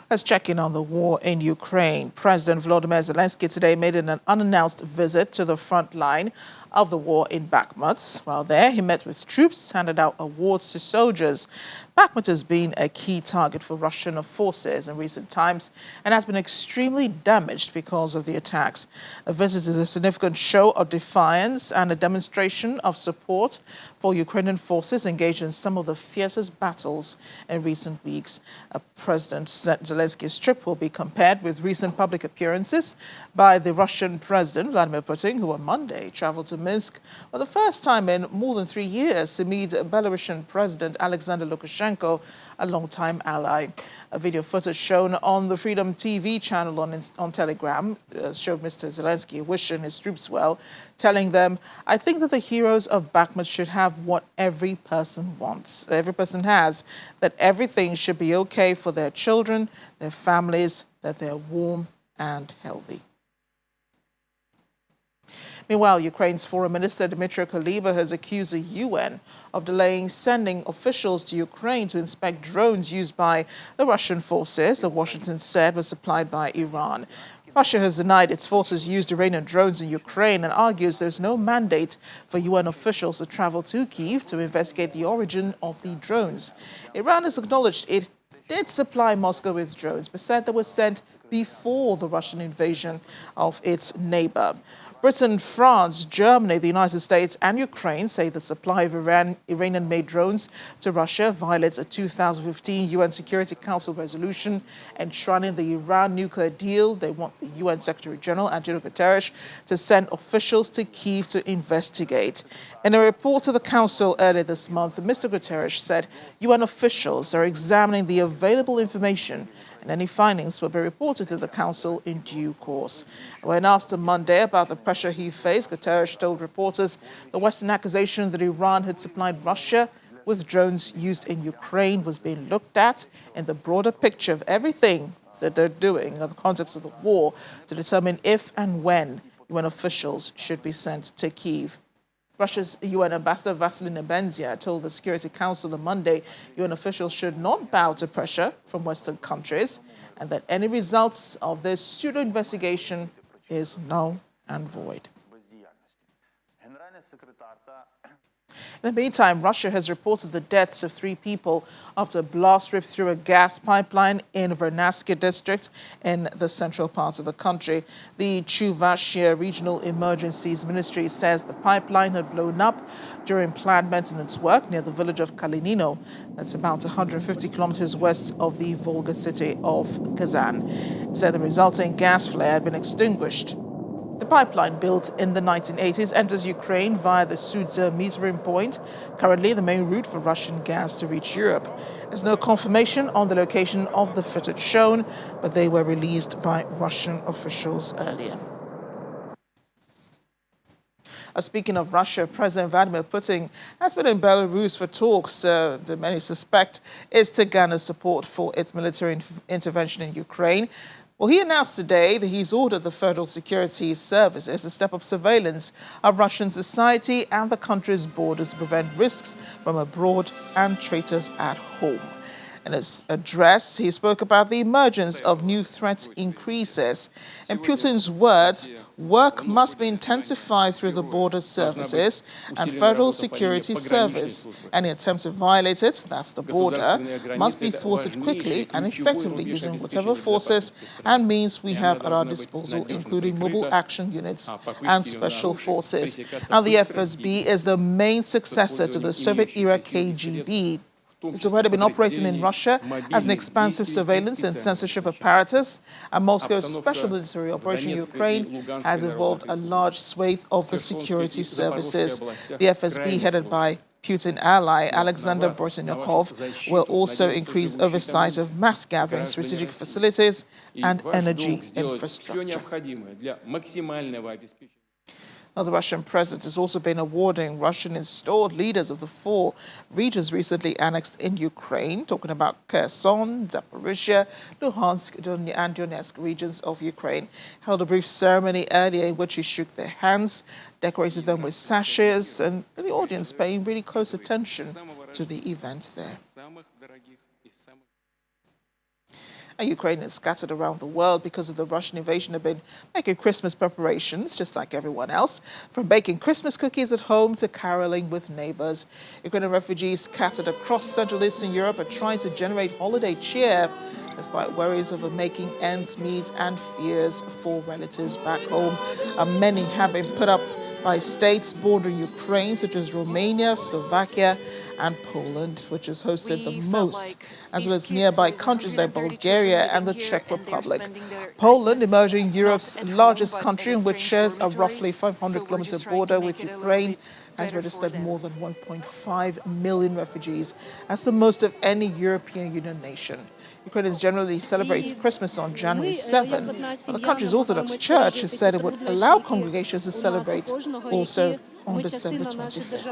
Let's check in on the war in Ukraine. President Volodymyr Zelensky today made an unannounced visit to the front line of the war in Bakhmut. While there, he met with troops, handed out awards to soldiers. Bakhmut has been a key target for Russian forces in recent times and has been extremely damaged because of the attacks. The visit is a significant show of defiance and a demonstration of support for Ukrainian forces engaged in some of the fiercest battles in recent weeks. President Zelensky's trip will be compared with recent public appearances by the Russian President Vladimir Putin, who on Monday traveled to Minsk for the first time in more than 3 years to meet Belarusian President Alexander Lukashenko, a longtime ally. A video footage shown on the Freedom TV channel on Telegram showed Mr. Zelensky wishing his troops well, telling them, "I think that the heroes of Bakhmut should have what every person wants, every person has, that everything should be okay for their children, their families, that they're warm and healthy." Meanwhile, Ukraine's Foreign Minister Dmytro Kuleba has accused the UN of delaying sending officials to Ukraine to inspect drones used by the Russian forces that Washington said were supplied by Iran. Russia has denied its forces used Iranian drones in Ukraine and argues there's no mandate for UN officials to travel to Kyiv to investigate the origin of the drones. Iran has acknowledged it did supply Moscow with drones, but said they were sent before the Russian invasion of its neighbor. Britain, France, Germany, the United States and Ukraine say the supply of Iranian-made drones to Russia violates a 2015 UN Security Council resolution enshrining the Iran nuclear deal. They want the UN Secretary General, Antonio Guterres, to send officials to Kyiv to investigate. In a report to the Council earlier this month, Mr. Guterres said UN officials are examining the available information and any findings will be reported to the Council in due course. When asked on Monday about the pressure he faced, Guterres told reporters the Western accusation that Iran had supplied Russia with drones used in Ukraine was being looked at in the broader picture of everything that they're doing in the context of the war to determine if and when UN officials should be sent to Kyiv. Russia's UN ambassador Vasily Nebenzia told the Security Council on Monday UN officials should not bow to pressure from Western countries and that any results of this pseudo-investigation is null and void. In the meantime, Russia has reported the deaths of 3 people after a blast ripped through a gas pipeline in Vernadsky district in the central part of the country. The Chuvashia Regional Emergencies Ministry says the pipeline had blown up during planned maintenance work near the village of Kalinino. That's about 150 kilometers west of the Volga city of Kazan. It said the resulting gas flare had been extinguished. The pipeline, built in the 1980s, enters Ukraine via the Sudza metering point, currently the main route for Russian gas to reach Europe. There's no confirmation on the location of the footage shown, but they were released by Russian officials earlier. Speaking of Russia, President Vladimir Putin has been in Belarus for talks that many suspect is to garner support for its military intervention in Ukraine. Well, he announced today that he's ordered the Federal Security Services to step up surveillance of Russian society and the country's borders to prevent risks from abroad and traitors at home. In his address, he spoke about the emergence of new threats increases. In Putin's words, work must be intensified through the border services and Federal Security Service. Any attempt to violate it, that's the border, must be thwarted quickly and effectively using whatever forces and means we have at our disposal, including mobile action units and special forces. Now, the FSB is the main successor to the Soviet-era KGB. It's already been operating in Russia as an expansive surveillance and censorship apparatus, and Moscow's special military operation in Ukraine has involved a large swathe of the security services. The FSB, headed by Putin ally Alexander Bortnikov, will also increase oversight of mass gatherings, strategic facilities, and energy infrastructure. Now, the Russian president has also been awarding Russian-installed leaders of the 4 regions recently annexed in Ukraine, talking about Kherson, Zaporizhia, Luhansk, and Donetsk regions of Ukraine. Held a brief ceremony earlier in which he shook their hands, decorated them with sashes, and the audience paying really close attention to the event there. And Ukrainians scattered around the world because of the Russian invasion have been making Christmas preparations, just like everyone else, from baking Christmas cookies at home to caroling with neighbors. Ukrainian refugees scattered across Central Eastern Europe are trying to generate holiday cheer, despite worries over making ends meet and fears for relatives back home. Many have been put up by states bordering Ukraine, such as Romania, Slovakia, and Poland, which has hosted the most, as well as nearby countries like Bulgaria and the Czech Republic. Poland, emerging Europe's largest country, which shares a roughly 500-kilometer border with Ukraine, has registered more than 1.5 million refugees. That's the most of any European Union nation. Ukrainians generally celebrate Christmas on January 7, but the country's Orthodox Church has said it would allow congregations to celebrate also on December 25th.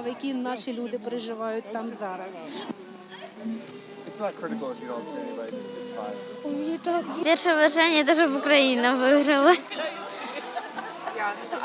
It's not critical if you don't say anybody, it's fine. Pierwsze wrażenie to, żeby Ukraina wygrała. Jasne.